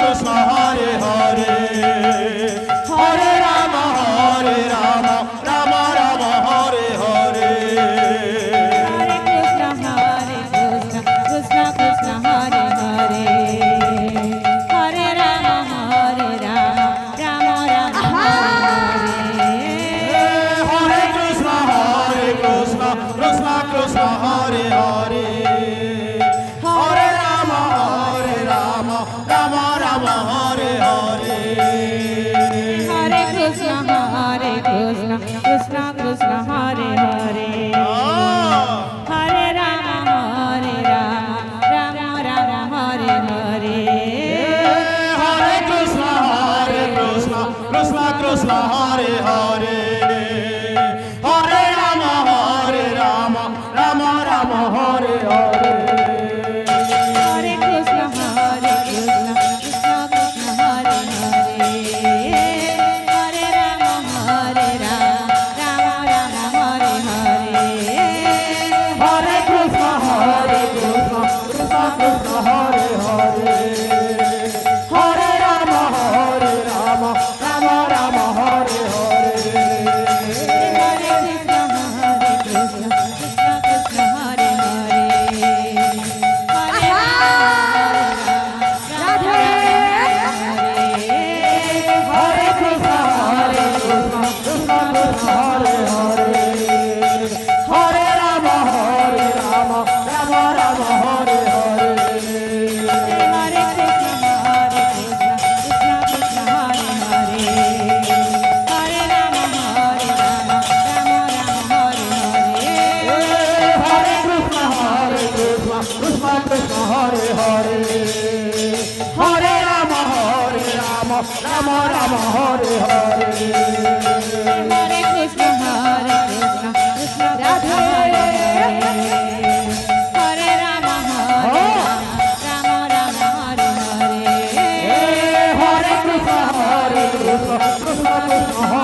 Krishna Hare Hare Hare Ram Ram Ram Hare Hare Hare Krishna Krishna Krishna Hare Hare Hare Rama Rama Rama Hare Hare Hare Krishna Krishna Krishna Hare Hare Hare Rama Rama Rama Hare Hare Hare Krishna Krishna Krishna Hare Hare Hare Rama Rama Rama Hare Hare Hare Krishna Krishna Krishna Hare Hare Hare Rama Rama Rama Hare Hare Hare Krishna Krishna Krishna Hare Hare Hare Rama Rama Rama Hare Hare Hare Krishna Krishna Krishna Hare Hare Hare Rama Rama Rama Hare Hare Hare Krishna Krishna Krishna Hare Hare Hare Radhe Hare Krishna Krishna Krishna Hare Hare Hare Rama Rama Rama Hare Hare Hare Krishna Krishna Krishna Hare Hare Hare Rama Rama Rama Hare Hare Hare Krishna Krishna Krishna Hare Hare Hare Rama Rama Rama Hare Hare Hare Krishna Krishna Radhe Hare Rama Rama Rama Hare Hare Hare Krishna Krishna Krishna Hare